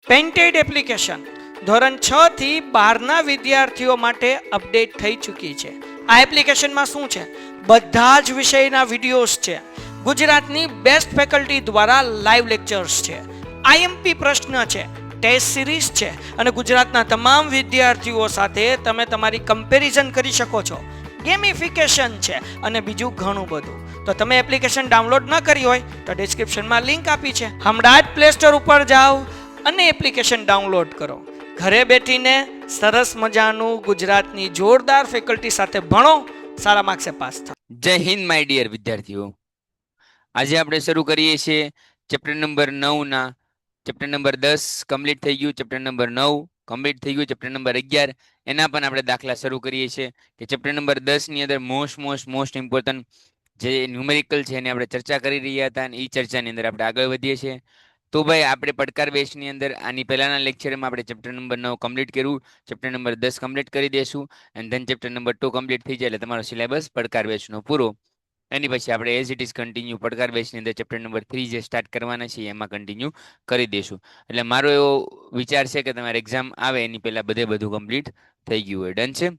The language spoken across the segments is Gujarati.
પેન્ટેડ એપ્લિકેશન ધોરણ 6 થી 12ના વિદ્યાર્થીઓ માટે અપડેટ થઈ ચૂકી છે. આ એપ્લિકેશનમાં શું છે? બધા જ વિષયના વિડીયોઝ છે. ગુજરાતની બેસ્ટ ફેકલ્ટી દ્વારા લાઈવ લેક્ચર્સ છે. આઈએમપી પ્રશ્ન છે, ટેસ્ટ સિરીઝ છે અને ગુજરાતના તમામ વિદ્યાર્થીઓ સાથે તમે તમારી કમ્પેરિઝન કરી શકો છો. ગેમિફિકેશન છે અને બીજું ઘણું બધું. તો તમે એપ્લિકેશન ડાઉનલોડ ન કરી હોય તો ડિસ્ક્રિપ્શનમાં લિંક આપી છે. હમણાં જ પ્લે સ્ટોર ઉપર જાઓ અને એપ્લિકેશન ડાઉનલોડ કરો. ઘરે બેઠીને સરસ મજાનું ગુજરાતની જોરદાર ફેકલ્ટી સાથે ભણો, સારા માર્ક્સે પાસ થાઓ. જય હિન્દ માય ડિયર વિદ્યાર્થીઓ. આજે આપણે શરૂ કરીએ છીએ ચેપ્ટર નંબર 9 ના ચેપ્ટર નંબર 10 કમ્પ્લીટ થઈ ગયું, ચેપ્ટર નંબર 9 કમ્પ્લીટ થઈ ગયું, ચેપ્ટર નંબર 11 એના પણ આપણે દાખલા શરૂ કરીએ છીએ કે ચેપ્ટર નંબર 10 ની અંદર મોસ્ટ ઇમ્પોર્ટન્ટ જે ન્યુમેરિકલ છે એની આપણે ચર્ચા કરી રહ્યા હતા અને એ ચર્ચાની અંદર આપણે આગળ વધીએ છીએ. તો ભાઈ આપણે પડકાર બેચની અંદર આની પહેલાના લેક્ચરમાં આપણે ચેપ્ટર નંબર 9 કમ્પ્લીટ કર્યું, ચેપ્ટર નંબર 10 કમ્પ્લીટ કરી દેશું અને ધેન ચેપ્ટર નંબર 2 કમ્પ્લીટ થઈ જાય એટલે તમારો સિલેબસ પડકાર બેચનો પૂરો. એની પછી આપણે એઝ ઇટ ઇઝ કન્ટિન્યુ પડકાર બેચની અંદર ચેપ્ટર નંબર 3 જે સ્ટાર્ટ કરવાના છે એમાં કન્ટિન્યુ કરી દઈશું. એટલે મારો એવો વિચાર છે કે તમારે એક્ઝામ આવે એની પહેલા બધું કમ્પ્લીટ થઈ ગયું હોય. ડન છે?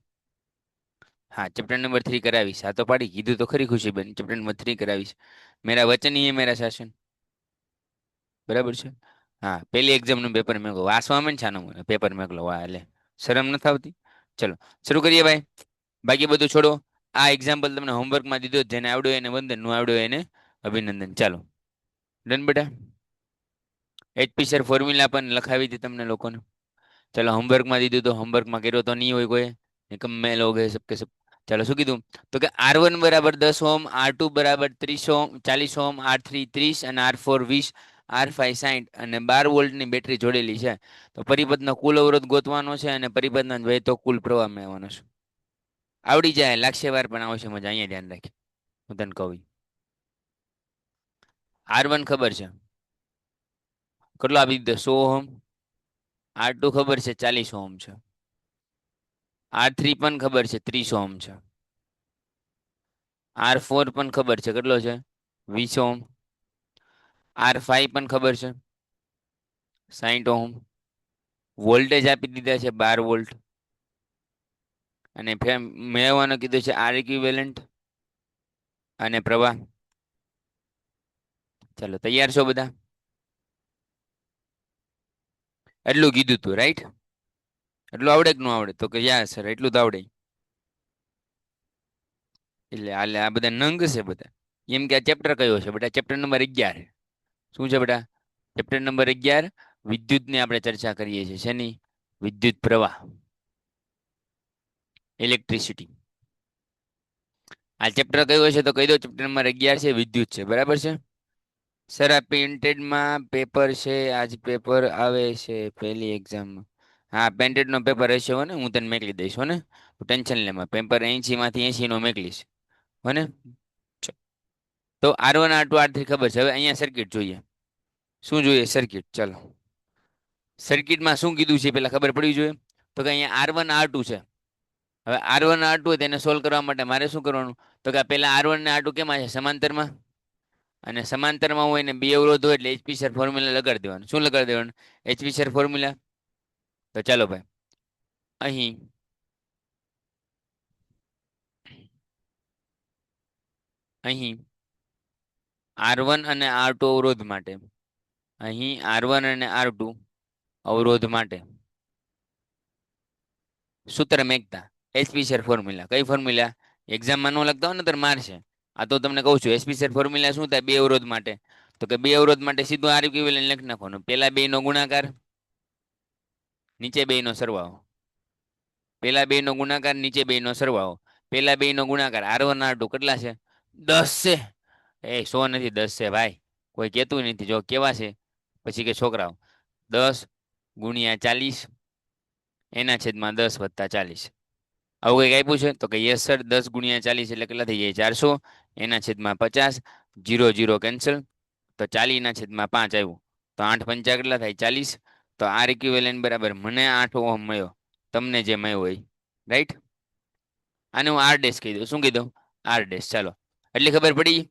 હા, ચેપ્ટર નંબર 3 કરાવીશ. આ તો પાડી કીધું તો ખરી ખુશીબેન, ચેપ્ટર નંબર 3 કરાવીશ. મેરા વચન હી મેરા શાસન. બરાબર છે? હા, પહેલી એક્ઝામનું પેપર મેં વાંચવામાં છાનો મને પેપર મેકલો વાહ એટલે શરમ નથી આવતી. ચલો શરૂ કરીએ ભાઈ. બાકી બધું છોડો. આ એક્ઝામ્પલ તમને હોમવર્કમાં દીધો, જેને આવડ્યો એને વંદન, ન આવડ્યો એને અભિનંદન. ચાલો ડન બેટા. એચપી સર ફોર્મ્યુલા પણ લખાવી હતી તમને લોકોને. ચાલો હોમવર્કમાં દીધું તો હોમવર્કમાં કર્યો તો નહીં હોય કોઈ, નિકમ મેં લોગ હે સબકે સબ. ચાલો શું કીધું તો કે R1 બરાબર 10 ઓહમ, R2 બરાબર 30 ઓહમ 40 ઓહમ, R3 30 અને R4 20, R5 60 અને 12 વોલ્ટની બેટરી જોડેલી છે. તો પરિપથનો કુલ અવરોધ ગોતવાનો છે અને પરિપથના વહેતો કુલ પ્રવાહ મેળવવાનો છે. આવડી જાય, લાગશે વાર પણ આવશે મજા. અહીંયા ધ્યાન રાખે હું તને કહું. R1 ખબર છે કેટલો આપી દીધો 100 ઓહમ, R2 ખબર છે 40 ઓહમ છે, R3 પણ ખબર છે 30 ઓહમ છે, R4 પણ ખબર છે કેટલો છે 20 ઓહમ, R5 પણ ખબર છે 60 ઓહમ, વોલ્ટેજ આપી દીધા છે 12 વોલ્ટ અને મેળવવાનું કીધું છે R ઇક્વિવેલન્ટ અને પ્રવાહ. ચાલો તૈયાર છો બધા? એટલું કીધું તું રાઈટ? એટલું આવડે કે ન આવડે? તો કે યા સર એટલું તો આવડે. એટલે હાલે આ બધા નંગ છે બધા. એમ કે આ ચેપ્ટર કયો છે બેટા? Chapter number 11. શું છે બેટા? ચેપ્ટર નંબર 11 વિદ્યુતની આપણે ચર્ચા કરીએ છીએ. શેની? વિદ્યુત પ્રવાહ, ઇલેક્ટ્રિસિટી. આ ચેપ્ટર કયું છે તો કહી દો. ચેપ્ટર નંબર 11 છે, વિદ્યુત છે. બરાબર છે સર? આ પ્રિન્ટેડમાં પેપર છે, આજ પેપર આવે છે પહેલી એક્ઝામમાં. હા, પેન્ટેડનો પેપર હશે હો ને, હું તને મોકલી દઈશ હો ને, ટેન્શન લેમાં. પેપર 80માંથી 80 નો મોકલીશ હો ને. તો R1 R2 R3 ખબર છે. હવે અહીંયા સર્કિટ જોઈએ. શું જોઈએ? સર્કિટ. ચાલો સર્કિટમાં શું કીધું છે પેલા ખબર પડવી જોઈએ. તો કે અહીંયા R1 R2 છે. હવે R1 R2 તેને સોલ્વ કરવા માટે મારે શું કરવાનું? તો કે પેલા R1 ને R2 કેમાં છે? સમાંતરમાં. અને સમાંતરમાં હોય ને બે અવરોધ હોય એટલે એચપી સર ફોર્મ્યુલા લગાડી દેવાનું. શું લગાડી દેવાનું? HP sir formula. તો ચાલો ભાઈ, અહીં અહીં R1 અને R2 અવરોધ માટે, અહીં R1 અને R2 અવરોધ માટે સૂત્ર મેકતા એચપી સર ફોર્મ્યુલા. કઈ ફોર્મ્યુલા? એક્ઝામમાં ન લખતા હોય ને તો મારશે. આ તો તમને કહું છું. એચપી સર ફોર્મ્યુલા શું થાય? બે અવરોધ માટે. તો કે બે અવરોધ માટે સીધું R ઇક્વિવેલન્ટ લખી નાખવાનું. પેલા બે નો ગુણાકાર, નીચે બે નો સરવાળો. પેલા બે નો ગુણાકાર, નીચે બે નો સરવાળો. પેલા બે નો ગુણાકાર R1 R2 કેટલા છે? 10 છે. એ 100 નથી, 10 છે ભાઈ. કોઈ કહેતું નથી. જો કેવા છે પછી કે છોકરાઓ 10 ગુણ્યા 40 એના છેદમાં 10 વત્તા 40. આવું કંઈક આપ્યું છે તો કે યસ સર. 10 ગુણ્યા 40 એટલે કેટલા થઈ જાય? 400 એના છેદમાં 50, 0 0 કેન્સલ. તો 40 ના છેદમાં 5 આવ્યું. તો 8 પંચા કેટલા થાય? 40. તો R ઇક્વિવેલન્ટ બરાબર મને 8 ઓહમ મળ્યો, તમને જે મળ્યો હોય. રાઈટ? આને હું R ડેશ કહી દઉં. શું કહી દઉં? R dash. ચાલો એટલી ખબર પડી?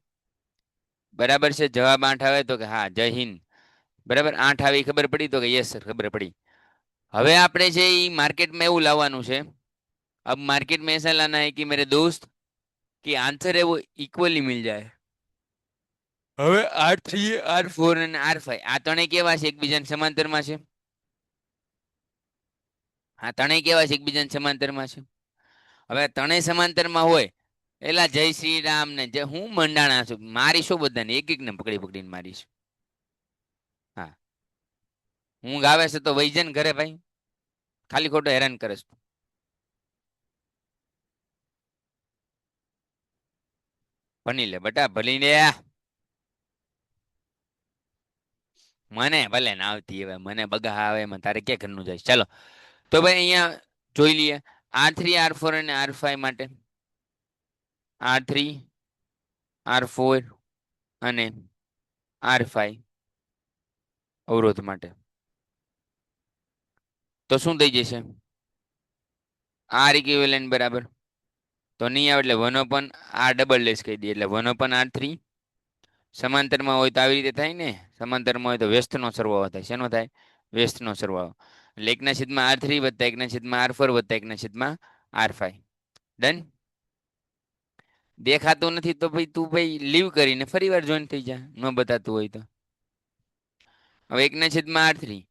બરાબર છે. જવાબ 8 આવે તો કે હા, જય હિન્દ. બરાબર 8 આવે એ ખબર પડી તો કે યસ સર ખબર પડી. હવે આપણે છે એ માર્કેટમાં એવું લાવવાનું છે. अब मार्केट में ऐसा लाना है कि मेरे दोस्त कि आंसर है वो इक्वली मिल जाए. હવે R3 R4 અને R5 આ ત્રણેય કેવા છે એકબીજાને સમાંતરમાં છે. આ ત્રણેય કેવા છે એકબીજાને સમાંતરમાં છે. હવે ત્રણેય સમાંતરમાં હોય એલા જય શ્રી રામ ને જય હું મંડાણા છું મારીશું બધાને એક એક ને પકડી પકડીને મારીશ. હા હું ગાવે છે તો વૈજન ઘરે ભાઈ ખાલી ખોટો હેરાન કરે છે. ભણી લે બટા ભણી લે મને ભલે ના આવતી હવે મને બગા આવે એમાં તારે ક્યાં ઘરનું જાય ચાલો તો ભાઈ અહીંયા જોઈ લઈએ R3 R4 અને R5 માટે R3 R4 અને R5 અવરોધ માટે તો શું થઈ જશે R ઇક્વિવેલન્ટ બરાબર તો નહીં આવે એટલે 1/r ડબલ લેસ કહી દઈએ એટલે 1/r3 સમાંતરમાં હોય તો આવી રીતે થાય ને સમાંતરમાં હોય તો વ્યસ્તનો સરવાળો થાય શેનો થાય વ્યસ્તનો સરવાળો એટલે 1/r3 વત્તા 1/r4 વત્તા 1/r5 ડન. દેખાતું નથી તો ભાઈ તું ભાઈ લીવ કરીને ફરી વાર જોઈન થઈ જા ન બતાતું હોય તો. હવે 1/r3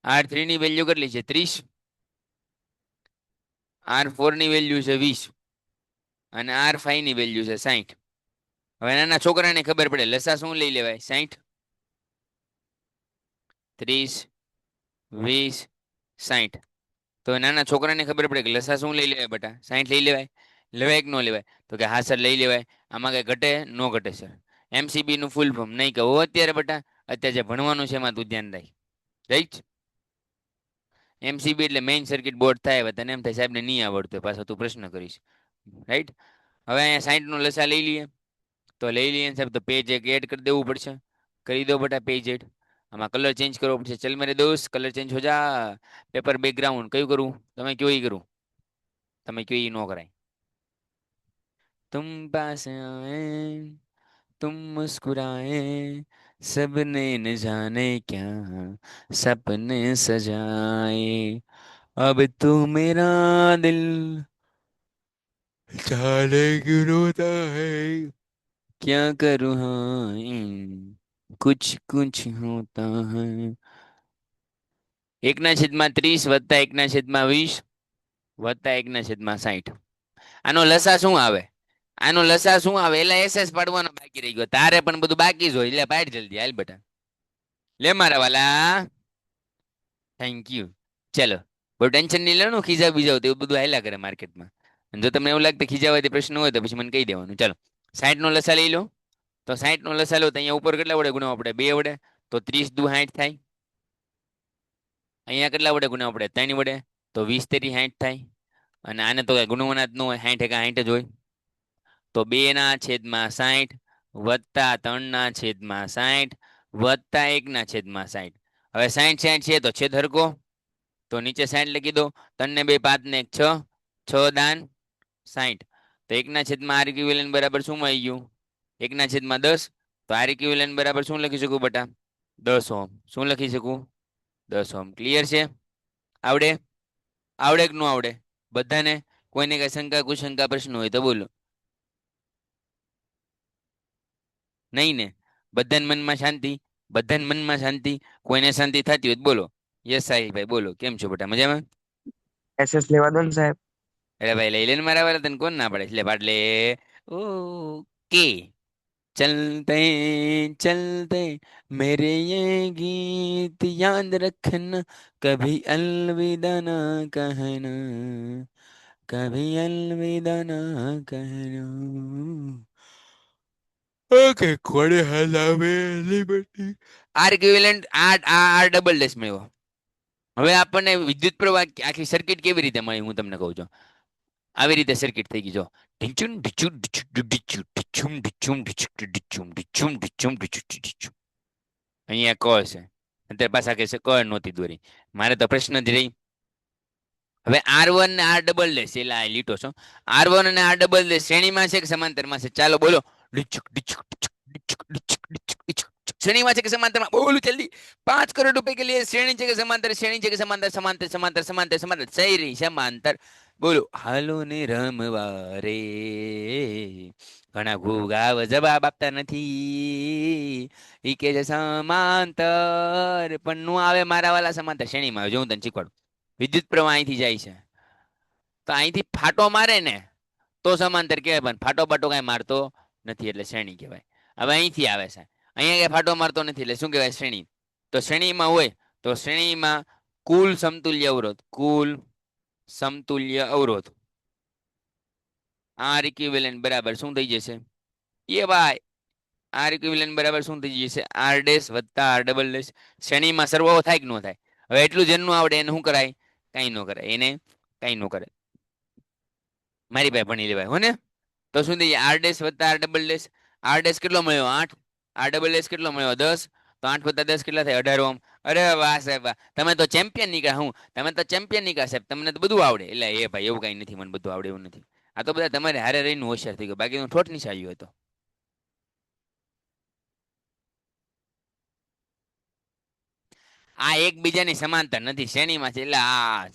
R3 ની વેલ્યુ કેટલી છે 30 R4 ની વેલ્યુ છે 20 અને R5 ની વેલ્યુ છે 60. હવે નાના છોકરાને ખબર પડે લસા શું લઈ લેવાય 60 30 20 60. તો નાના છોકરાને ખબર પડે કે લસા શું લઈ લેવાય બેટા 60 લઈ લેવાય લેવાય કે ન લેવાય તો કે હા સર લઈ લેવાય. આમાં કઈ ઘટે નો ઘટે સર. MCB નું ફૂલ ફોર્મ નહીં કહો અત્યારે બેટા અત્યારે જે ભણવાનું છે એમાં તું ધ્યાન રાખ રાઈટ. MCB એટલે મેઇન સર્કિટ બોર્ડ થાય તને એમ થાય સાહેબને નહીં આવડતું પાછો તું પ્રશ્ન કરીશ રાઈટ. હવે અહીંયા 60 નું લસા લઈ લઈએ તો લઈ લઈએ સાહેબ તો પેજ એક એડ કરી દેવું પડશે કરી દો બેટા પેજ એડ. આમાં કલર ચેન્જ કરવો પડશે ચલ મેરે દોસ્ત કલર ચેન્જ હો જા પેપર બેકગ્રાઉન્ડ કયું કરું તમે કયો ઈ કરું તમે કયો ઈ નો કરાય. तुम पास आए तुम मुस्कुराए सबने न जाने क्या सपने सजाए अब तो मेरा दिल जाने क्यों रोता है क्या करूँ हाँ कुछ कुछ होता है. 1/30 વત્તા 1/20 વત્તા 1/60 આનો લસા શું આવે આનો લસા શું આવે એટલે એસએસ પાડવાનો બાકી રહી ગયો તારે પણ બધું બાકી જ હોય એટલે પાડ જલ્દી હાલ બેટા લે મારા વાલા થેન્ક યુ. ચલો બહુ ટેન્શન નહીં લેવાનું ખીજાવ બીજાવ તો એવું બધું હાલ્યા કરે માર્કેટમાં જો તમને એવું લાગે ખીજાવાથી પ્રશ્ન હોય તો પછી મને કહી દેવાનું. ચાલો 60 નો લસા લઈ લો તો 60 નો લસા લો તો અહીંયા ઉપર કેટલા વડે ગુણવા પડે 2 વડે તો 30 દુ 60 થાય. અહીંયા કેટલા વડે ગુણવા પડે 3 વડે તો 20 તેરી 60 થાય અને આને તો કઈ ગુણવાના જ ન હોય 60 એકા 60 જ હોય તો 2/60 વત્તા 3/60 વત્તા 1/60. હવે 60 છે તો છેદ હરકો તો નીચે 60 લખી દો 3 ને 2 5 ને 1 6 6 દાન 60 તો 1/r ઇક્વિવેલન્ટ બરાબર શું આવી ગયું 1/10 તો r ઇક્વિવેલન્ટ બરાબર શું લખી શકું બેટા 10 ઓહમ શું લખી શકું 10 ઓહમ. ક્લિયર છે આવડે આવડે કે ન આવડે બધાને કોઈને કઈ શંકા કુશંકા પ્રશ્ન હોય તો બોલો. નહીં ને બધાને મનમાં શાંતિ બધાને મનમાં શાંતિ કોઈને શાંતિ થતી હોય તો બોલો યસ સાહિલભાઈ બોલો કેમ છો બેટા મજામાં એસએસ લેવા દો ને સાહેબ. અરે ભાઈ લઈ લે ને મારા વાળા તને કોણ ના પાડે એટલે પાડ લે ઓકે. चलते चलते मेरे ये गीत याद रखना कभी अलविदा ना कहना कभी अलविदा ना कहना. ઓકે કોણે હલાવે લિબર્ટી આર ઇક્વિવેલન્ટ આર ડબલ ડેશ મેળવો. હવે આપણને વિદ્યુત પ્રવાહ આખી સર્કિટ કેવી રીતે મળી હું તમને કહું છું આવી રીતે સર્કિટ થઈ ગઈ જો ઢીચુમ ઢીચુમ ઢીચુમ ઢીચુમ ઢીચુમ ઢીચુમ ઢીચુમ ઢીચુમ ઢીચુમ. અહીંયા ક છે અત્યારે પાછા કે છે ક નહોતી દોરી મારે તો પ્રશ્ન જ રહી. હવે R1 ને R ડબલ ડેશ એટલે આ લીટો છો R1 અને R ડબલ ડેશ શ્રેણીમાં છે કે સમાંતરમાં છે ચાલો બોલો श्रेणीમાં છે કે समांतરમાં, બોલું जल्दी। 5 करोड़ रुपए के लिए श्रेणी છે કે समांतर, श्रेणी છે કે समांतर, समांतर समांतर समांतर समांतर श्रेणी समांतर। બોલો હાલો ને રમવા રે, ઘણા ઘોઘાવ જવાબ આપતા નથી, ઈ કે છે સમાંતર પણ નો આવે મારા વાલા સમાંતર શ્રેણીમાં આવે, જો હું તને શીખવાડું। વિદ્યુત પ્રવાહ અહીંથી જાય છે તો અહીંથી ફાટો મારે ને તો સમાંતર કહેવાય, પણ ફાટો બાટો કઈ મારતો નથી એટલે શ્રેણી કહેવાય। હવે અહીંથી આવે છે, અહીંયા કઈ ફાટો મારતો નથી એટલે શું કહેવાય? શ્રેણી। તો શ્રેણીમાં હોય તો શ્રેણીમાં કુલ સમતુલ્ય અવરોધ, કુલ સમતુલ્ય અવરોધ આર ઇક્વિવેલેન્ટ બરાબર શું થઈ જશે? એ ભાઈ આર ઇક્વિવેલેન્ટ બરાબર શું થઈ જશે? આર ડેશ વત્તા આર ડબલ ડેશ। શ્રેણીમાં સરવાળો થાય કે ન થાય? હવે એટલું જેનું આવડે એને શું કરાય? કઈ ન કરાય, એને કઈ ન કરે, મારી પાસે ભણી લેવાય હો ને। તો શું થઈ જાય? આર ડેશ વત્તા R double dash. R dash કેટલો મળ્યો? 8। આર ડબલ ડેશ કેટલો મળ્યો? 10। તો 8 વત્તા 10 કેટલા થાય? 18 ઓમ। અરે વાહ સાહેબ વાહ, તમે તો ચેમ્પિયન નીકળ્યા। હું તમે તો ચેમ્પિયન નીકળ્યા સાહેબ, તમને તો બધું આવડે। એટલે એ ભાઈ એવું કઈ નથી, મને બધું આવડે એવું નથી। આ તો બધા તમારે હારે રહીને હોશિયાર થઈ ગયો, બાકી હું ઠોઠ ની ચાલ્યો હતો। આ એકબીજાની સમાંતર નથી, શ્રેણીમાં છે એટલે આ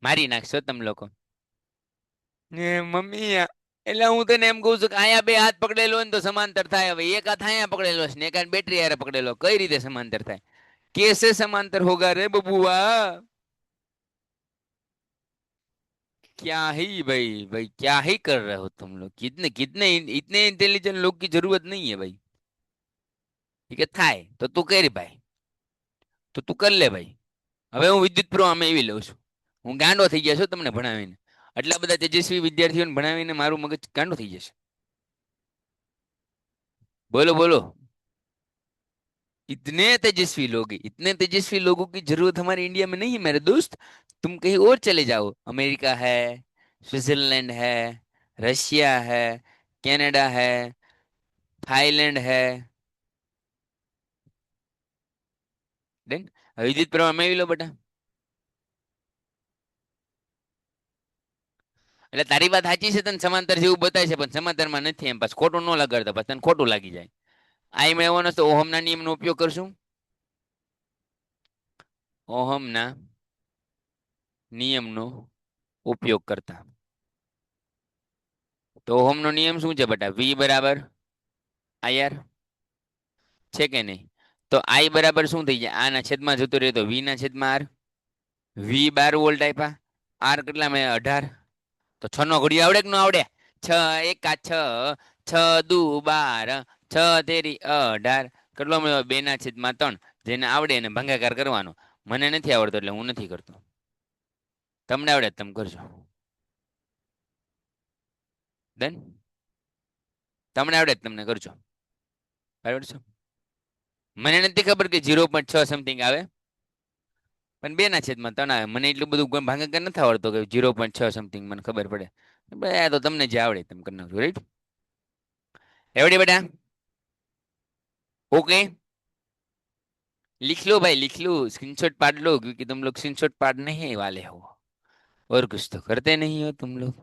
મારી નાખશો તમે લોકો। મમ્મી એટલે હું તને એમ કહું છું કે અહીંયા બે હાથ પકડેલો હોય ને તો સમાંતર થાય। હવે એક હાથ અહીંયા પકડેલો છે ને એક હાથ બેટરી હારે પકડેલો, કઈ રીતે સમાંતર થાય? कैसे समांतर होगा रे बबुआ? क्या ही भाई, भाई क्या ही कर रहे हो तुम लोग? कितने कितने इतने इंटेलिजेंट लोग की जरूरत नहीं है भाई। ठीक है થાય તો તું કરી ભાઈ, તો તું કર લે ભાઈ। હવે હું વિદ્યુત પ્રવાહમાં એવી લઉં છું, હું ગાંડો થઈ ગયા છું તમને ભણાવીને। આટલા બધા તેજસ્વી વિદ્યાર્થીઓને ભણાવીને મારું મગજ ગાંડો થઈ જશે। બોલો બોલો। इतने तेजस्वी लोगों की जरूरत हमारे इंडिया में नहीं है मेरे दोस्त। तुम कहीं और चले जाओ, अमेरिका है, स्विट्जरलैंड है, रशिया है, कनाडा है, थाईलैंड है। देन विद्युत प्रवाह में लो बेटा। એટલે તારી વાત સાચી છે, તને સમાંતર જેવું બતાય છે પણ સમાંતરમાં નથી, એમ પાછું ખોટું ન લગાડતા, પછી તને ખોટું લાગી જાય। આ મેળવવાનો તો ઓહમના નિયમનો ઉપયોગ કરશું। ઓહમના નિયમનો ઉપયોગ કરતા તો ઓહમનો નિયમ શું છે બેટા? વી બરાબર આઈઆર છે કે નહીં? તો આઈ બરાબર શું થઈ જાય? આના છેદમાં જતું રહે તો વી ના છેદમાં આર। વી 12 વોલ્ટ આપ્યા, આર કેટલા મેં 18। તો 6 નો ઘડિયો આવડે કે ન આવડે? 6 એકા 6, 6 દુ 12, 6 તેરી 18 કેટલો મળ્યો? 2 ના છેદમાં 3। જેને આવડે એને ભાગાકાર કરવાનો, મને નથી આવડતો એટલે હું નથી કરતો। તમને આવડે તમે કરજો, ડન? તમને આવડે તમને કરજો, બરાબર છે? મને નથી ખબર કે 0.6 સમથિંગ આવે, પણ 2 ના છેદમાં 3 આવે। મને એટલું બધું ભાગાકાર નથી આવડતો કે 0.6 સમથિંગ મને ખબર પડે। આ તો તમને જે આવડે તમે કરી નાખજો, રાઈટ? एवरी बेटा ओके, लिख लो भाई लिख लो, स्क्रीनशॉट पाड़ लो, क्योंकि तुम लोग स्क्रीनशॉट पाड़ने ही वाले हो और कुछ तो करते नहीं हो तुम लोग।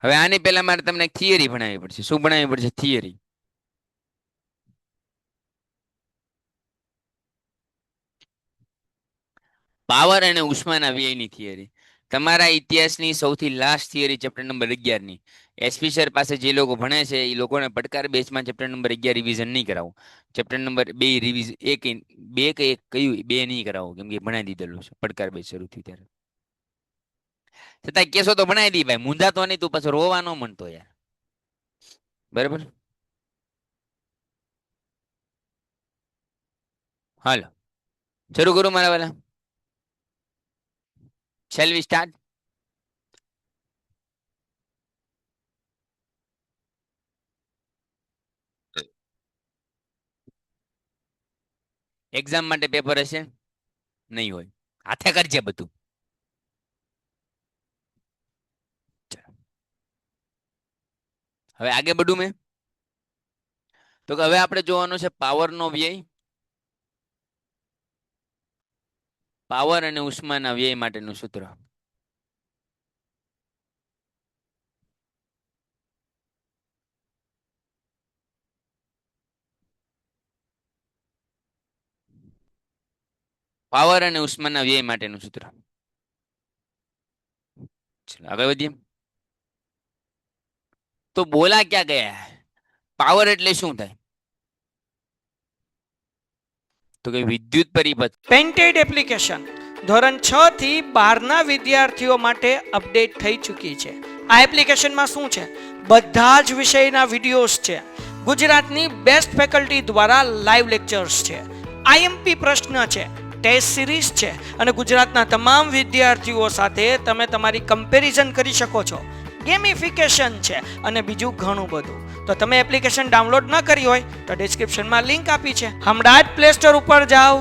હવે આની પહેલા મારે તમને થિયરી ભણાવવી પડશે। શું ભણાવવી પડશે? થિયરી। પાવર અને ઉષ્માના વ્યયની થિયરી, તમારા ઇતિહાસની સૌથી લાસ્ટ થિયરી ચેપ્ટર નંબર 11 ની। એસપી સર પાસે જે લોકો ભણે છે એ લોકોને પડકાર બેચમાં ચેપ્ટર નંબર 11 રિવિઝન નહીં કરાવું, ચેપ્ટર નંબર 2 રિવિઝન એક બે કે એક કયું 2 નહીં કરાવું, કેમ કે ભણાવી દીધેલું છે પડકાર બેચ શરૂ થયું ત્યારે। છતાં કેસો તો ભણાવી દી ભાઈ, મૂંઝાતો નહીં, તું પાછો રોવા ન મનતો યાર, બરાબર? હાલો શરૂ કરું મારા વાલા, શેલ વી સ્ટાર્ટ? એક્ઝામ માટે પેપર હશે? નહીં હોય, હાથે કરજે બધું। હવે આગે બધું મેં તો કે હવે આપણે જોવાનું છે પાવરનો વ્યય, પાવર અને ઉષ્માના વ્યય માટેનું સૂત્ર. પાવર અને ઉષ્માના વ્યય માટેનું સૂત્ર. ચલો આગળ વધીએ. તો બોલા ક્યાં ગયા? પાવર એટલે શું થાય? તો કે વિદ્યુત પરિપથ. પેન્ટેડ એપ્લિકેશન ધોરણ 6 થી 12ના વિદ્યાર્થીઓ માટે અપડેટ થઈ ચૂકી છે. આ એપ્લિકેશનમાં શું છે? બધા જ વિષયના વિડીયોઝ છે. ગુજરાતની બેસ્ટ ફેકલ્ટી દ્વારા લાઈવ લેક્ચર્સ છે. આઈએમપી પ્રશ્ન છે, ટેસ્ટ સિરીઝ છે અને ગુજરાતના તમામ વિદ્યાર્થીઓ સાથે તમે તમારી કમ્પેરિઝન કરી શકો છો. ગેમિફિકેશન છે અને બીજું ઘણું બધું. તો તમે એપ્લિકેશન ડાઉનલોડ ન કરી હોય તો ડિસ્ક્રિપ્શનમાં લિંક આપી છે. હમણાં જ પ્લે સ્ટોર ઉપર જાઓ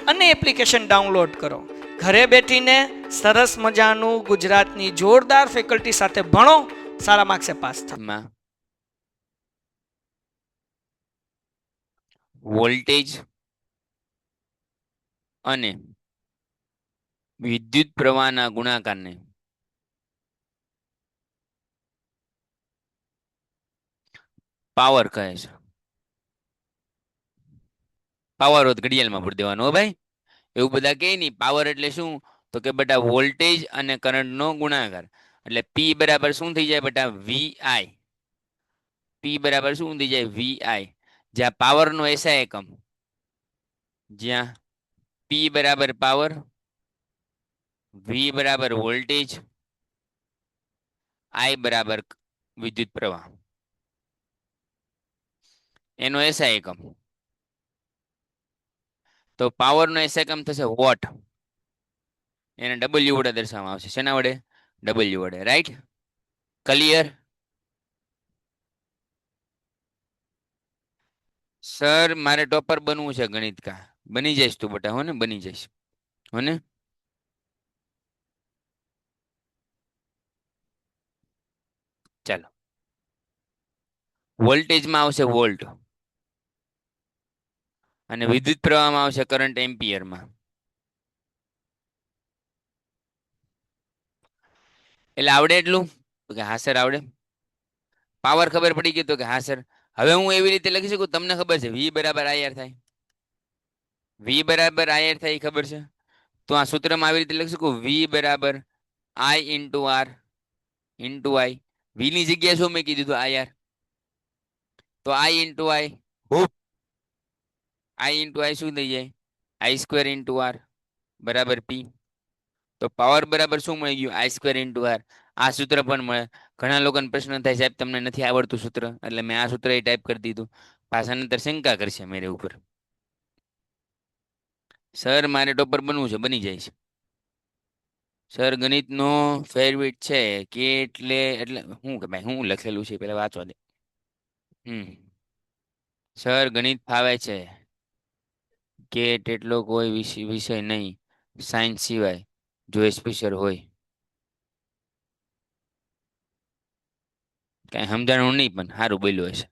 અને એપ્લિકેશન ડાઉનલોડ કરો. ઘરે બેઠીને સરસ મજાનું ગુજરાતની જોરદાર ફેકલ્ટી સાથે ભણો, સારા માર્ક્સે પાસ થાઓ. માં વોલ્ટેજ અને વિદ્યુત પ્રવાહના ગુણાકારને પાવર કહે છે. પાવર હોત ઘડિયાળમાં પૂરી દેવાનું હો ભાઈ, એવું બધા કહે નહીં. પાવર એટલે શું? તો કે બેટા વોલ્ટેજ અને કરંટનો ગુણાકાર. એટલે પી બરાબર શું થઈ જાય બેટા? વીઆઈ. પી બરાબર શું થઈ જાય? વીઆઈ. જ્યાં પાવરનો એસઆઈ એકમ, જ્યાં પી બરાબર પાવર, વી બરાબર વોલ્ટેજ, આઈ બરાબર વિદ્યુત પ્રવાહ, એનો એસઆઈ એકમ. તો પાવરનો એસઆઈ એકમ થશે વોટ. એને ડબલ્યુ વડે દર્શાવવામાં આવશે. શેના વડે? ડબલ્યુ વડે. રાઈટ? ક્લિયર? સર મારે ટોપર બનવું છે ગણિત કા. બની જઈશ તું બેટા, હો ને? બની જઈશ, હો ને? ચાલો, વોલ્ટેજમાં આવશે વોલ્ટ અને વિદ્યુત પ્રવાહમાં આવશે કરંટ એમ્પિયરમાં. એટલે આવડે એટલું? તો કે હા સર આવડે. પાવર ખબર પડી ગઈ? તો કે હા સર. હવે હું એવી રીતે લખી શકું, તમને ખબર છે વી બરાબર આઈઆર થાય. વી બરાબર આઈઆર થાય એ ખબર છે. તો આ સૂત્રમાં આવી રીતે લખી શકું, વી બરાબર આઈ ઇન્ટુ આર ઇન્ટુ આઈ. વી ની જગ્યાએ શું મેં કીધું? આઈઆર. તો I into I, I into આઈ શું થઈ જાય? આઈ સ્ક્વેર ઇન્ટુ આર બરાબર પી. તો પાવર બરાબર શું મળી ગયું? I square into R. આ સૂત્ર પણ મળે. ઘણા લોકોને પ્રશ્ન થાય, સાહેબ તમને નથી આવડતું સૂત્ર, એટલે મેં આ સૂત્ર ટાઈપ કરી દીધું. પાછા નંતર શંકા કરશે મેરે ઉપર. સર મારે ટોપર બનવું છે. બની જાય છે સર. ગણિતનો ફેવરિટ છે કે એટલે શું કે ભાઈ, હું લખેલું છે પેલા વાંચવા દે. સર ગણિત ફાવે છે કે તેટલો કોઈ વિષય નહીં સાયન્સ સિવાય, જો સ્પેશિયલ હોય. કઈ સમજાણું નહીં પણ સારું બોલ્યું હશે.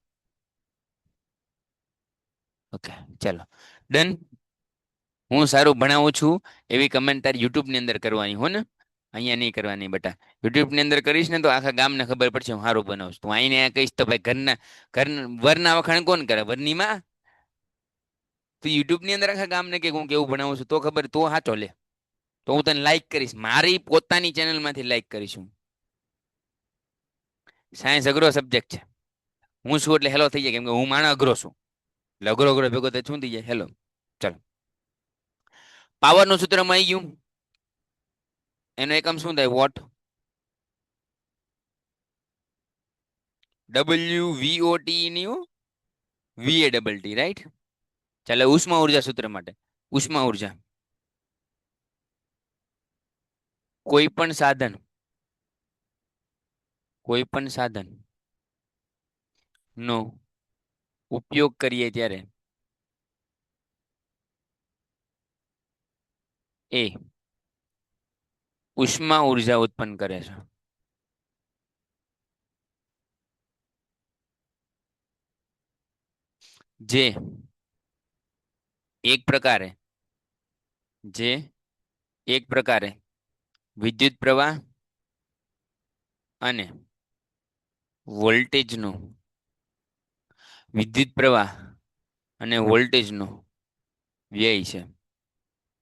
ઓકે ચાલો ડન. હું સારું ભણાવું છું એવી કમેન્ટ તારી યુટ્યુબ ની અંદર કરવાની, હો ને? અહીંયા નહીં કરવાની બેટા. યુટ્યુબ ની અંદર કરીશ ને તો આખા ગામને ખબર પડશે હું સારું બનાવું. તું આઈને કહીશ તો ભાઈ વરના વખાણ કોણ કરે? વરની માં. તું યુટ્યુબ ની અંદર આખા ગામને કે હું કેવું ભણાવું છું તો ખબર, તો સાચો લે. તો હું તને લાઈક કરીશ, મારી પોતાની ચેનલ માંથી લાઈક કરીશું. સાયન્સ અઘરો સબ્જેક્ટ છે. હું છું એટલે હેલો થઈ જાય, કેમ કે હું માણસ અઘરો છું. એટલે અઘરો અઘરો ભેગો થાય શું થઈ જાય? હેલો. ચાલો, પાવર નું સૂત્ર મળી ગયું. એનો એકમ શું થાય? વોટ. WVOT ની VATT, રાઈટ? ચાલો, ઉષ્મા ઉર્જા સૂત્ર માટે. ઉષ્મા ઉર્જા કોઈ પણ સાધન નો ઉપયોગ કરીએ ત્યારે એ ઉષ્મા ઉર્જા ઉત્પન્ન કરે છે. જે એક પ્રકારે જે એક પ્રકારે વિદ્યુત પ્રવાહ અને વોલ્ટેજનો વિદ્યુત પ્રવાહ અને વોલ્ટેજનો વ્યય છે.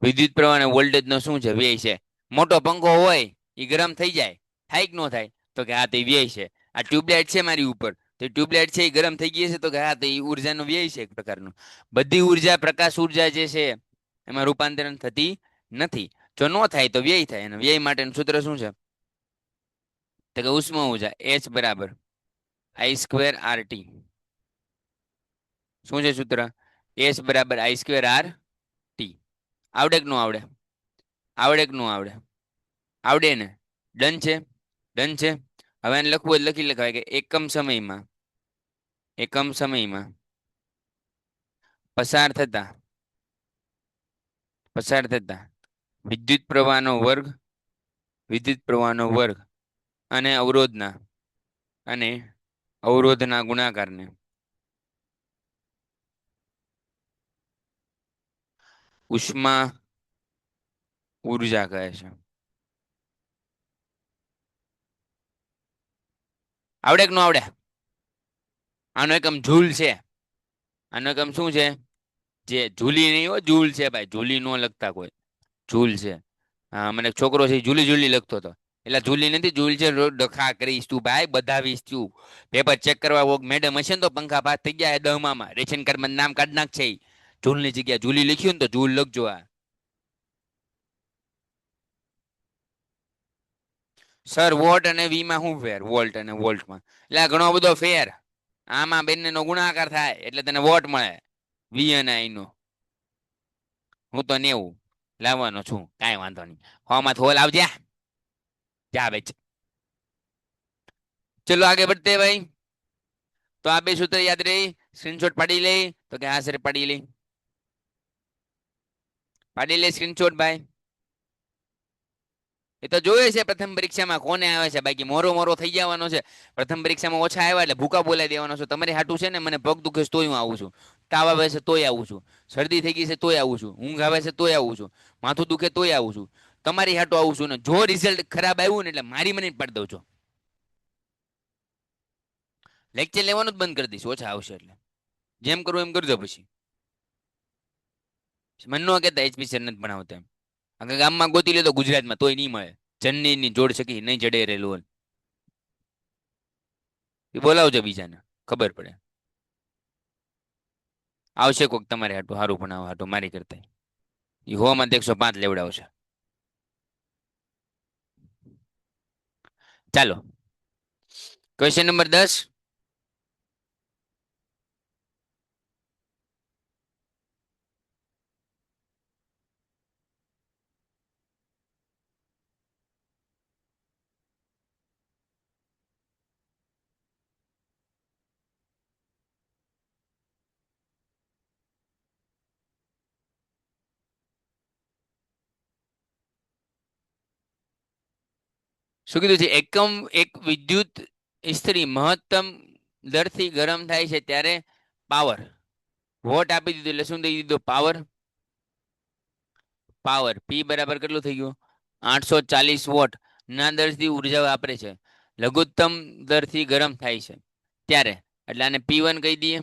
વિદ્યુત પ્રવાહ અને વોલ્ટેજનો શું છે? વ્યય છે. મોટો પંખો હોય એ ગરમ થઈ જાય, થાય કે ન થાય? તો કે હા તે વ્યય છે. આ ટ્યુબલાઇટ છે મારી ઉપર, તો ટ્યુબલાઇટ છે એ ગરમ થઈ ગઈ છે, તો કે હા તો એ ઉર્જાનો વ્યય છે એક પ્રકારનો. બધી ઉર્જા પ્રકાશ ઉર્જા જે છે એમાં રૂપાંતરણ થતી નથી. જો ન થાય તો વ્યય થાય, અને વ્યય માટેનું સૂત્ર શું છે? તો કે ઉષ્મા ઊર્જા H બરાબર I²RT. શું છે સૂત્ર? H બરાબર I²RT. આવડે કે ન આવડે? આવડે કે ન આવડે? આવડે ને? ડન છે? ડન છે. હવે એને લખવું હોય લખી લખાય કે એકમ સમયમાં પસાર થતા વિદ્યુત પ્રવાહનો વર્ગ અને અવરોધના ગુણાકારને ઉષ્મા ઉર્જા કહે છે. આવડે કે ન આવડે? આનો એકમ જૂલ છે. આનો એકમ શું છે? જે જૂલી નહીં હો, જૂલ છે ભાઈ. જૂલી નો લખતા કોઈ. જૂલ છે. હા, મને એક છોકરો છે જૂલી જૂલી લખતો હતો. એટલે જૂલી નથી, જૂલ છે. રોજ ડખા કરીશ તું ભાઈ, બધાવીશ તું. પેપર ચેક કરવા મેડમ હશે ને તો પંખા પાસ થઈ ગયા 10માં રેશન કાર્ડમાં નામ કાઢ નાખ છે. જૂલની જગ્યાએ જૂલી લખ્યું ને તો જૂલ લખજો. આ સર વોટ અને વી માં શું ફેર? વોલ્ટ અને વોલ્ટમાં એટલે ઘણો બધો ફેર. આમાં બંનેનો ગુણાકાર થાય એટલે તને વોટ મળે. વી અને આઈ નો. હું તો 90 લાવવાનો છું, કાંઈ વાંધો નહીં. હોમાં થોલ આવજે. જા બેચ. ચલો આગે बढ़ते भाई. તો આ બે સૂત્ર યાદ રહી. સ્ક્રીનશોટ પાડી લે. તો કે હા સર પાડી લે. પાડી લે સ્ક્રીનશોટ ભાઈ. એ તો જોયે છે પ્રથમ પરીક્ષામાં કોને આવે છે. બાકી મોરો મોરો થઈ જવાનો છે. પ્રથમ પરીક્ષામાં ઓછા આવ્યા એટલે ભૂકા બોલાવી દેવાનો છે. તમારી હાટું છે ને મને પગ દુખે છે તોય હું આવું છું. તાવ આવે છે તોય આવું છું. શરદી થઈ ગઈ છે તોય આવું છું. ઊંઘ આવે છે તોય આવું છું. માથું દુખે તોય આવું છું. તમારી હાટું આવું છું ને જો રિઝલ્ટ ખરાબ આવ્યું ને એટલે મારી મને પાડી દઉં છો. લેક્ચર લેવાનું જ બંધ કરી દઈશ ઓછા આવશે એટલે. જેમ કરવું એમ કરજો પછી. મને ન કહેતા એચપી સર નથી ભણાવતા એમ. આગળ ગામમાં ગોતી લે તો ગુજરાતમાં તોય નહીં મળે. જનની જોડ શકી નહીં જડે રહેલું. એ બોલાવજો બીજાને ખબર પડે. આવશે કોક તમારે હાટું સારું ભણાવવા હાટું મારી કરતા. એ હોમાં 105 લેવડાવશે. ચાલો ક્વેશ્ચન નંબર 10. શું કીધું છે? એક વિદ્યુત ઇસ્ત્રી મહત્તમ દરથી ગરમ થાય છે ત્યારે પાવર વોટ આપી દીધું એટલે શું દઈ દીધું? પાવર પી બરાબર કેટલું થઈ ગયું? 840 વોટ ના દરથી ઉર્જા વાપરે છે. લઘુત્તમ દરથી ગરમ થાય છે ત્યારે એટલે આને P1 કહી દઈએ,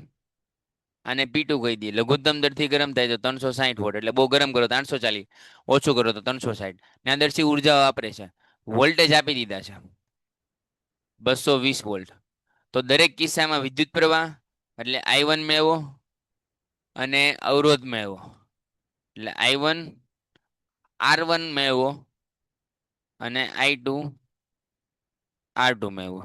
આને P2 કહી દઈએ. લઘુત્તમ દરથી ગરમ થાય તો 360 વોટ એટલે બહુ ગરમ કરો તો 840, ઓછું કરો તો 360. ના દરથી ઉર્જા વાપરે છે. વોલ્ટેજ આપી દીધા છે 220 વોલ્ટ. તો દરેક કિસ્સામાં વિદ્યુત પ્રવાહ એટલે I1 મેળવો અને અવરોધ મેળવો. એટલે I1 R1 મેળવો અને I2 R2 મેળવો.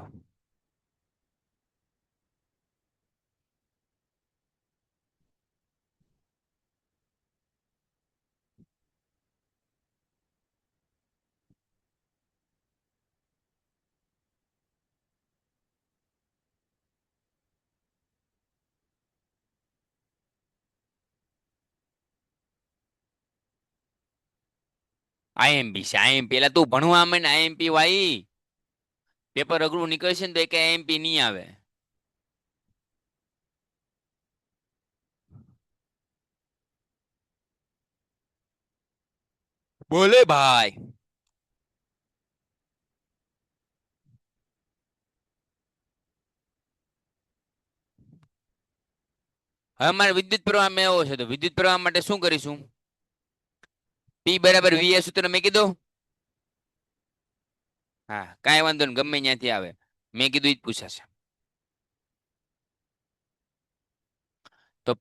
આઈએમપી છે. આઈએમપી એટલે તું ભણવા માંડ ને આઈએમપી વાઈ. પેપર અઘરું નીકળશે ને તો એક આઈએમપી નહીં આવે. બોલે ભાઈ. હવે મારે વિદ્યુત પ્રવાહ મેળવવો છે તો વિદ્યુત પ્રવાહ માટે શું કરીશું? P બરાબર V એ સૂત્ર મેં કીધું. હા, કાંઈ વાંધો નહીં, ગમે ત્યાંથી આવે, મેં કીધું ઈ જ પૂછાશે. તો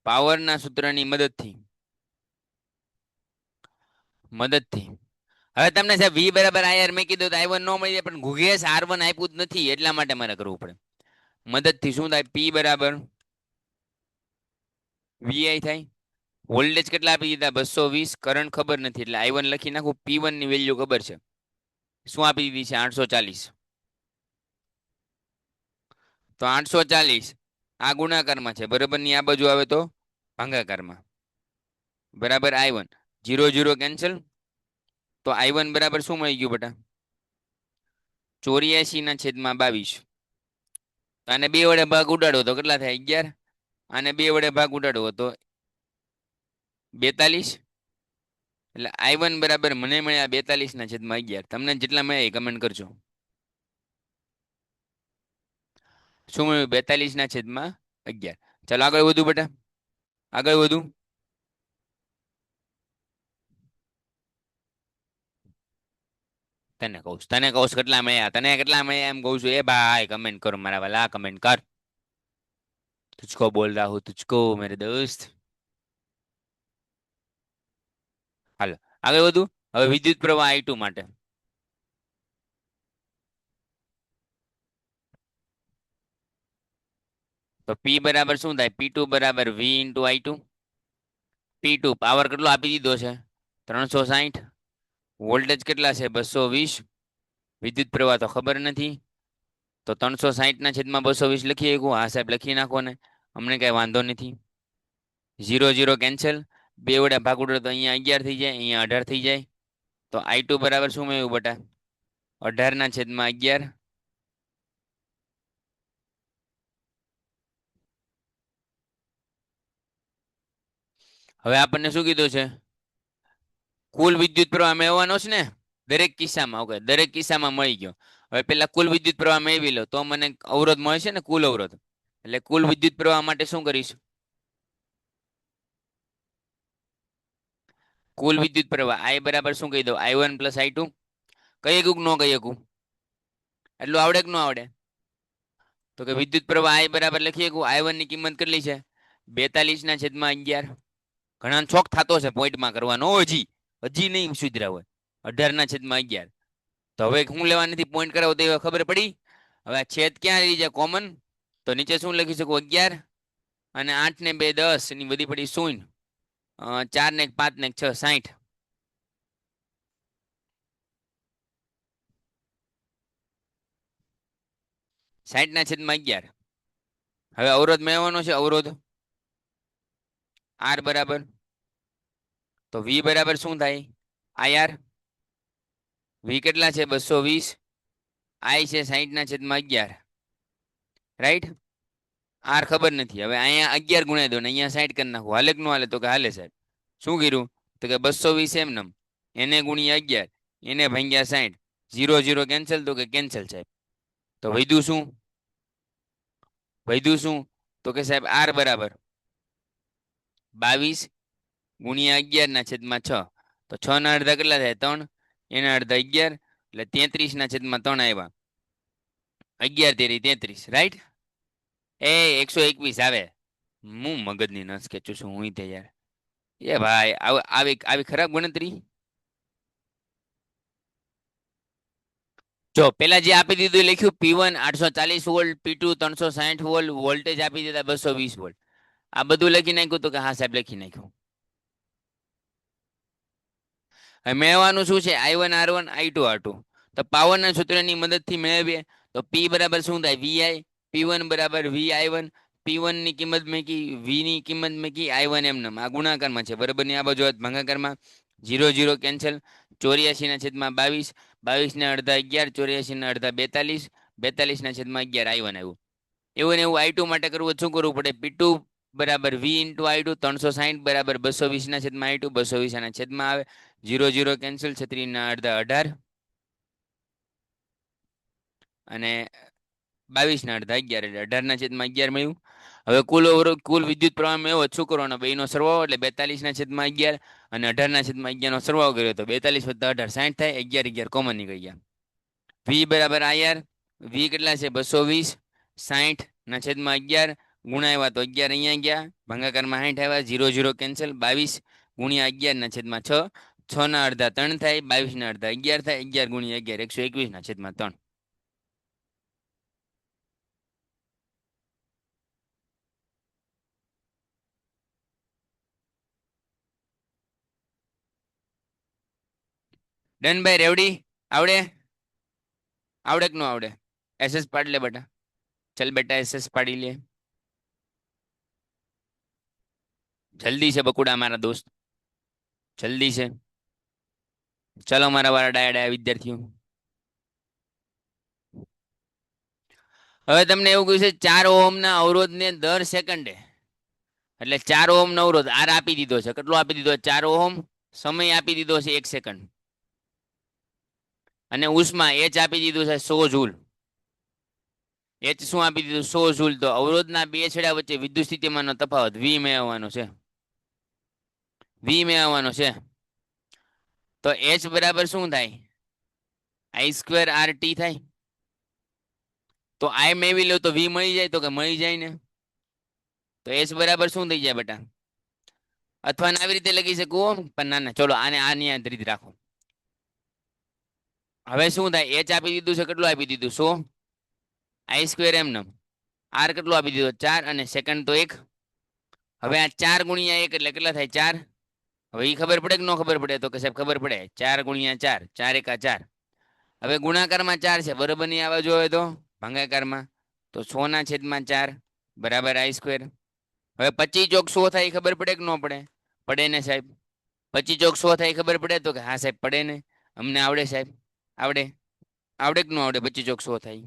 પાવરના સૂત્રની મદદથી હવે તમને સાહેબ V બરાબર IR મેં કીધું તો I1 નો મળી જાય, પણ ગુગેશ R1 આપ્યું જ નથી, એટલા માટે મારે કરવું પડે. મદદથી શું થાય? P બરાબર VI થાય. વોલ્ટેજ કેટલા આપી દીધા? 220. કરંટ ખબર નથી એટલે I1 લખી નાખું. P1 ની વેલ્યુ ખબર છે, શું આપી દીધી છે? 840. તો 840 આ ગુણાકારમાં છે બરાબર, ની આ બાજુ આવે તો ભાગાકારમાં, બરાબર. I1 0 0 cancel. તો I1 બરાબર શું મળી ગયું બેટા? 84/22. આને 2 વડે ભાગ ઉડાડો તો કેટલા થાય? 11. આને 2 વડે ભાગ ઉડાડવો તો 42. એટલે I1 બરાબર મને મળ્યા 42/11. તમને જેટલા મળ્યા એ કમેન્ટ કરજો. શું મળ્યું? 42/11. ચાલો આગળ વધુ બેટા, આગળ વધુ. તને કહું કેટલા મળ્યા, તને કેટલા મળ્યા એમ કહું છું. એ ભાઈ કમેન્ટ કરો મારા વાલા, કમેન્ટ કર. તુझको બોલ રહા હું, તુझको મેરે દોસ્ત. હાલો આગળ વધુ. હવે વિદ્યુત પ્રવાહ I2 માટે તો P બરાબર શું થાય? P2 બરાબર V into I2. P2 power કેટલો આપી દીધો છે? 360. વોલ્ટેજ કેટલા છે? 220. વિદ્યુત પ્રવાહ તો ખબર નથી, તો 360/220 લખી શકું? હા સાહેબ લખી નાખો ને, અમને કઈ વાંધો નથી. 0 0 કેન્સલ. 2 વડે ભાગ ઉડે તો અહીંયા 11 થઈ જાય, અહીંયા 18 થઈ જાય. તો I2 બરાબર શું મેળવ્યું બેટા? 18/11. હવે આપણને શું કીધું છે? કુલ વિદ્યુત પ્રવાહ મેળવવાનો છે ને દરેક કિસ્સામાં. ઓકે, દરેક કિસ્સામાં મળી ગયો. હવે પેલા કુલ વિદ્યુત પ્રવાહ મેળવી લો તો મને અવરોધ મળે છે ને, કુલ અવરોધ. એટલે કુલ વિદ્યુત પ્રવાહ માટે શું કરીશું? કુલ વિદ્યુત પ્રવાહ I બરાબર શું કહી દઉં? I1 plus I2. કહી શકું ન કહી શકું? એટલું આવડે કે ન આવડે? તો કે વિદ્યુત પ્રવાહ I બરાબર લખી શકું. I1 ની કિંમત કેટલી છે? 42/11. ઘણા શોખ થતો છે પોઈન્ટમાં કરવાનો. હજી હજી નહીં સુધર્યા હોય. 18/11. તો હવે હું લેવા નથી, પોઈન્ટ કરાવો તો ખબર પડી. હવે આ છેદ ક્યાં રહી જાય? કોમન. તો નીચે શું લખી શકું? 11 અને 8 ને 2 10, એની બધી પડી 0. 4 ને 1 5 ને 1 6 60. 60/11. હવે અવરોધ મેળવવાનો છે. અવરોધ R બરાબર, તો V બરાબર શું થાય? IR. V કેટલા છે? 220. I છે 60/11. રાઈટ. R ખબર નથી. હવે અહીંયા 11 ગુણ્યા દો ને અહીંયા 60 કરી નાખો. હાલે કે ન હાલે? તો કે હાલે સાહેબ. શું કર્યું? તો કે 220 એમ નમ, એને ગુણ્યા 11, એને ભાગ્યા 60. 0 0 કેન્સલ. તો કે કેન્સલ સાહેબ. તો વધ્યું શું? વધ્યું શું? તો કે સાહેબ R બરાબર 22 ગુણ્યા 11/6. તો 6 ના અડધા કેટલા થાય? 3. એના અડધા 11, એટલે 33/3 આવ્યા. 11 તેરી 33. રાઈટ. એ 121 આવે. હું મગજની નસ ખેંચું છું હું તે યાર. એ ભાઈ આવી આવી ખરાબ ગણતરી. જો પેલા જે આપી દીધું એ લખ્યું P1 840 volt, P2 360 volt, voltage આપી દીધા 220 વોલ્ટ. આ બધું લખી નાખ્યું તો કે હા સાહેબ લખી નાખ્યું. હવે મેળવવાનું શું છે? I1 R1 I2 R2. તો પાવરના સૂત્રની મદદથી મેળવીએ તો P બરાબર શું થાય? VI. P1 બરાબર VI1. P1 ની કિંમત મેકી, V ની કિંમત મેકી, I1 એમને આ ગુણાકારમાં છે બરાબર, ની આ બાજુ ભાગાકારમાં. 0 0 કેન્સલ. 84/22. 22 ને અડધા 11, 84 ને અડધા 42. 42/11 I1 આવ્યું. એવું ને એવું I2 માટે કરવું હોય શું કરવું પડે? P2 બરાબર V ઇન્ટુ I2 360 બરાબર 220 ના છેદમાં I2 220 ના છેદમાં આવે 0 0 કેન્સલ 36 ના અડધા 18 અને 22 ના અડધા 11 એટલે 18 ના છેદમાં 11 મળ્યું. હવે કુલ વિદ્યુત પ્રવાહ એવો શું કરવાનો? બેનો સરવાળો એટલે 42 ના છેદમાં 11 અને 18 ના છેદમાં 11 નો સરવાળો કર્યો તો 42 વત્તા 18 60 થાય 11 11 કોમન નીકળી ગયા. V બરાબર IR V કેટલા છે? 220 60 ના છેદમાં 11 ગુણાવ્યા તો 11 અહીંયા ગયા ભાગાકારમાં 60 આવ્યા 0 0 કેન્સલ 22 ગુણ્યા 11 ના છેદમાં 6 6 ના અડધા 3 થાય 22 ના અડધા 11 થાય 11 ગુણ્યા 11 121 ના છેદમાં 3. ડન ભાઈ રેવડી? આવડે? આવડે કે ન આવડે? એસએસ પાડ લે બેટા. ચલ બેટા એસએસ પાડી લે. જલ્દી છે બકુડા મારા દોસ્ત, જલ્દી છે. ચલો મારા વાળા ડાયા ડાયા વિદ્યાર્થીઓ. હવે તમને એવું કહ્યું છે 4 ઓહમના અવરોધને દર સેકન્ડે એટલે 4 ઓહમનો અવરોધ આર આપી દીધો છે. કેટલો આપી દીધો? 4 ઓહમ. સમય આપી દીધો છે 1 સેકન્ડ. અને ઉષ્મા એચ આપી દીધું છે 100 જૂલ. એચ શું આપી દીધું? 100 જૂલ. તો અવરોધના બે છેડા વચ્ચે વિદ્યુત સ્થિતિમાનનો તફાવત વી મેળવવાનો છે. વી મેળવવાનો છે. તો એચ બરાબર શું થાય? આઈ સ્ક્વેર આર ટી થાય. તો આઈ મેળવી લો તો વી મળી જાય તો કે મળી જાય ને. તો એચ બરાબર શું થઈ જાય બેટા? અથવા આવી રીતે લખી શકું પણ ના ના ચલો આને આની રીતે રાખો. હવે શું થાય? એચ આપી દીધું છે કેટલું આપી દીધું? 100 i square M num R કેટલું આપી દીધું? 4 અને સેકન્ડ તો 1. હવે આ 4 ગુણ્યા 1 એટલે કેટલા થાય? 4. હવે એ ખબર પડે કે ન ખબર પડે? તો કે સાહેબ ખબર પડે. 4 ગુણ્યા 4 4 એકા 4. હવે ગુણાકારમાં 4 છે બરોબર ની આવવા જોઈએ તો ભાગાકારમાં તો 100 ના છેદમાં 4 બરાબર આઈ સ્ક્વેર. હવે 25 ચોક 100 થાય ખબર પડે કે ન પડે? પડે ને સાહેબ. 25 ચોક 100 થાય ખબર પડે? તો કે હા સાહેબ પડે ને. અમને આવડે સાહેબ. આવડે? આવડે કે ન આવડે? 25 ચોક 100 થાય.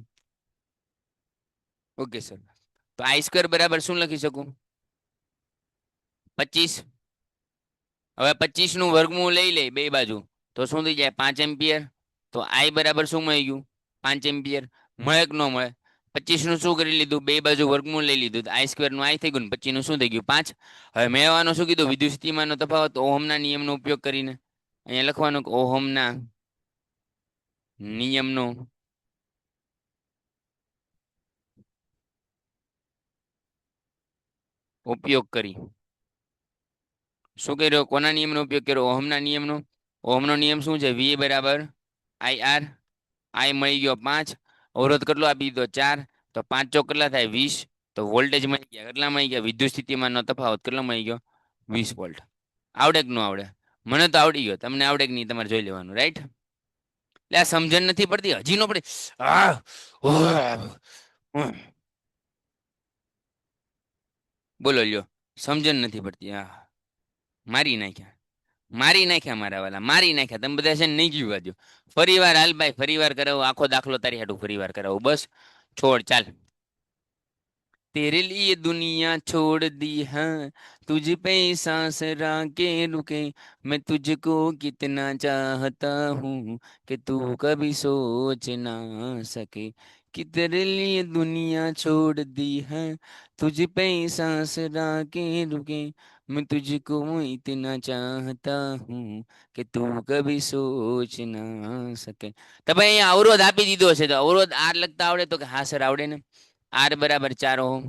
Okay sir. તો આઈ સ્ક્વેર બરાબર શું લખી શકું? 25. હવે 25 નું વર્ગમૂળ લઈ લે બે બાજુ તો શું થઈ જાય? 5 એમ્પિયર. તો આઈ બરાબર શું મળી ગયું? 5 એમ્પિયર. મળે કે ન મળે? 25 નું શું કરી લીધું? બે બાજુ વર્ગમૂળ લઈ લીધું. આઈ સ્ક્વેર નું આઈ થઈ ગયું, 25 નું શું થઈ ગયું? 5. હવે મેળવવાનું શું કીધું? વિદ્યુત સ્થિતિમાનનો તફાવત ઓહમના નિયમનો ઉપયોગ કરીને. અહીંયા લખવાનું કે ઓહમના નિયમનો ઉપયોગ કરી. શું કર્યો? કોના નિયમનો ઉપયોગ કર્યો? ઓહમના નિયમનો. ઓહમનો નિયમ શું છે? વી બરાબર આઈ આર. આઈ મળી ગયો 5. અવરોધ કેટલો આપી દીધો? 4. તો 5 ચોક કેટલા થાય? 20. તો વોલ્ટેજ મળી ગયા. કેટલા મળી ગયા? વિદ્યુત સ્થિતિમાનનો તફાવત કેટલો મળી ગયો? 20 વોલ્ટ. આવડે કે ન આવડે? મને તો આવડી ગયો. તમને આવડે કે નહીં તમારે જોઈ લેવાનું. રાઈટ? એટલે આ સમજણ નથી પડતી હજી નો પડે. બોલો લ્યો. સમજણ નથી પડતી. હા મારી નાખ્યા. મારી નાખ્યા મારા વાલા. મારી નાખ્યા. તમે બધા છે ને નહીં જીવવા દો. ફરી વાર હાલ ભાઈ. ફરી વાર કરાવો. આખો દાખલો તારી હાટું ફરી વાર કરાવો. બસ છોડ ચાલ. तेरे लिए दुनिया छोड़ दी है तुझ पे सांस राके रुके मैं तुझको कितना चाहता हूँ कि तू कभी सोच ना सके कि तेरे लिए दुनिया छोड़ दी है तुझ पे सांस राके रुके मैं तुझको इतना चाहता हूँ कि तू कभी सोच ना सके. તમે અહીંયા અવરોધ આપી દીધો છે તો અવરોધ આર લખતા આવડે? તો કે હા સર આવડે ને. આર બરાબર 4 ઓહમ.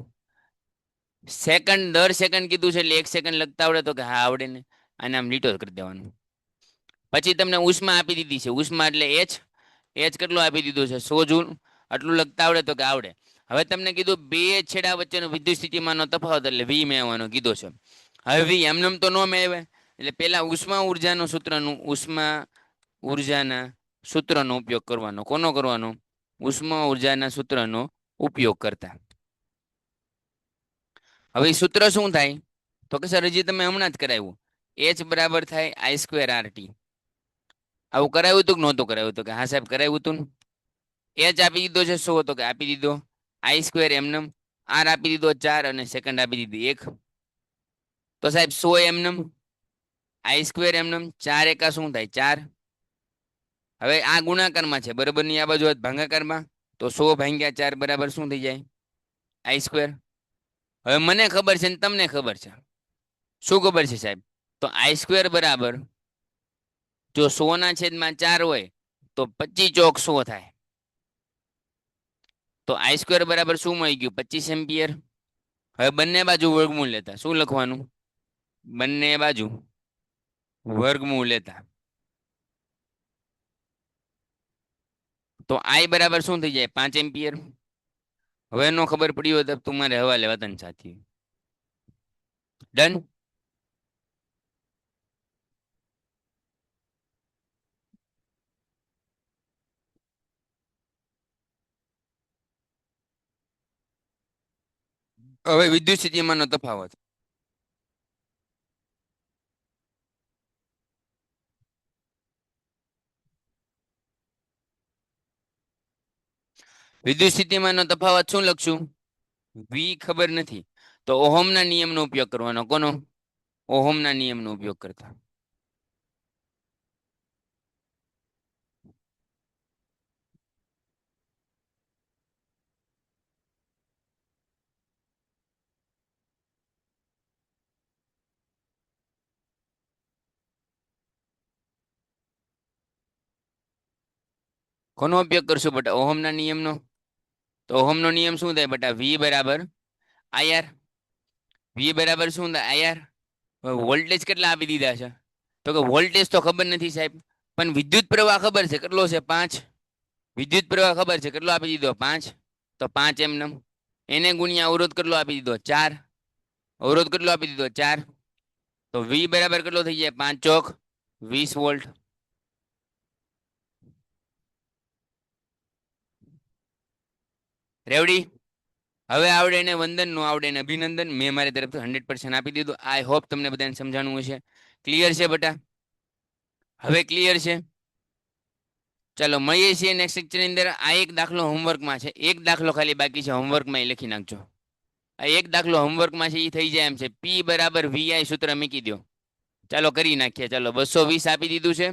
સેકન્ડ દર સેકન્ડ કીધું છે એટલે 1 સેકન્ડ લખતા આવડે? તો કે હા આવડે ને. આને આમ લીટો કરી દેવાનું. પછી તમને ઉષ્મા આપી દીધી છે. ઉષ્મા એટલે એચ. એચ કેટલો આપી દીધું છે? 100 જૂલ. આટલું લખતા આવડે? તો કે આવડે. હવે તમને કીધું બે છેડા વચ્ચેનો વિદ્યુત સ્થિતિમાનનો તફાવત એટલે વી મેળવવાનો કીધો છે. હવે વી એમનેમ તો ન મેળવે એટલે પેલા ઉષ્મા ઉર્જાના સૂત્રનો ઉપયોગ કરવાનો. કોનો કરવાનો? ઉષ્મા ઉર્જાના સૂત્રનો ઉપયોગ કરતા. હવે સૂત્ર શું થાય? તો કે સર હજી તમે હમણાં જ કરાવ્યું. એચ બરાબર થાય આઈ સ્ક્વેર આર ટી. આવું કરાવ્યું હતું કે નહોતું કરાવ્યું? તો કે હા સાહેબ કરાવ્યું હતું. એચ આપી દીધો છે 100 તો કે આપી દીધો. આઈ સ્ક્વેર એમનેમ આર આપી દીધો 4 અને સેકન્ડ આપી દીધી 1. તો સાહેબ 100 એમનેમ, આઈ સ્ક્વેર એમનેમ, 4 એકા શું થાય 4. હવે આ ગુણાકારમાં છે બરાબર ની આ બાજુ ભાગાકારમાં, તો 100 ભાગ્યા 4 બરાબર શું થઈ જાય આઈ સ્ક્વેર. હવે મને ખબર છે ને તમને ખબર છે, શું ખબર છે સાહેબ? તો આઈ સ્ક્વેર બરાબર જો 100 ના છેદમાં 4 હોય તો 25 ચોક 100 થાય. તો આઈ સ્ક્વેર બરાબર શું મળી ગયું 25 એમ્પિયર. હવે બંને બાજુ વર્ગમૂળ લેતા શું લખવાનું? બંને બાજુ વર્ગમૂળ લેતા તો આઈ બરાબર શું થઈ જાય 5 એમ્પિયર. હવે નો ખબર પડી હોય તો તમારે હવાલે વતન સાથી. ડન. હવે વિદ્યુત સ્થિતિમાનનો તફાવત. વિદ્યુત સ્થિતિમાનનો તફાવત શું લખશું? વી ખબર નથી તો ઓહમના નિયમનો ઉપયોગ કરવાનો. કોનો? ઓહમના નિયમનો ઉપયોગ કરતા. કોનો ઉપયોગ કરશું બેટા? ઓહમના નિયમનો. તો ઓહમનો નિયમ શું થાય બેટા? વી બરાબર આઈઆર. વી બરાબર શું થાય આઈઆર. વોલ્ટેજ કેટલા આપી દીધા છે? તો કે વોલ્ટેજ તો ખબર નથી સાહેબ, પણ વિદ્યુત પ્રવાહ ખબર છે કેટલો છે 5. વિદ્યુત પ્રવાહ ખબર છે કેટલો આપી દીધો 5. તો 5 એમનેમ, એને ગુણ્યા અવરોધ કેટલો આપી દીધો 4. અવરોધ કેટલો આપી દીધો 4. તો વી બરાબર કેટલો થઈ જાય 5 ચોક 20 વોલ્ટ. રેવડી? હવે આવડે એને વંદન, નો આવડે એને અભિનંદન. મેં મારી તરફથી 100% આપી દીધું. આઈ હોપ તમને બધાને સમજાણું હશે. ક્લિયર છે બેટા? હવે ક્લિયર છે? ચાલો મળીએ છીએ નેક્સ્ટ લેક્ચરની અંદર. આ એક દાખલો હોમવર્કમાં છે, એક દાખલો ખાલી બાકી છે હોમવર્કમાં, એ લખી નાખજો. આ એક દાખલો હોમવર્કમાં છે એ થઈ જાય એમ છે. પી બરાબર વીઆઈ સૂત્ર મૂકી દો. ચાલો કરી નાખીએ. ચાલો 220 આપી દીધું છે,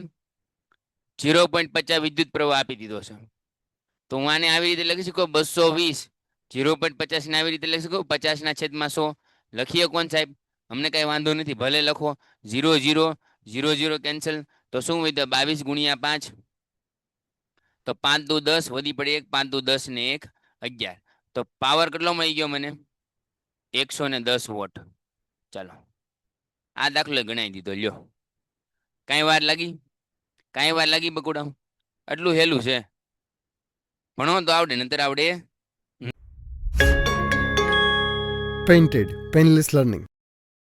0.50 વિદ્યુત પ્રવાહ આપી દીધો છે. તો હું આને આવી રીતે લખી શકું 220 0.50 ને આવી રીતે લખી શકું 50 ના છેદમાં 100. લખીએ કોણ સાહેબ? અમને કઈ વાંધો નથી, ભલે લખો. 0 0 0 0 કેન્સલ. તો શું વધ્યો 22 ગુણ્યા 5. તો 5 દુ 10 વધી પડે 1, 5 દુ 10 ને 1 11. તો પાવર કેટલો મળી ગયો મને? 110 વોટ. ચાલો આ દાખલો ગણાવી દીધો. લ્યો, કાંઈ વાર લાગી? કાંઈ વાર લાગી બકુડા? આટલું હેલું છે. ભણો તો આવડે, નતર આવડે. Painted, Painless Learning.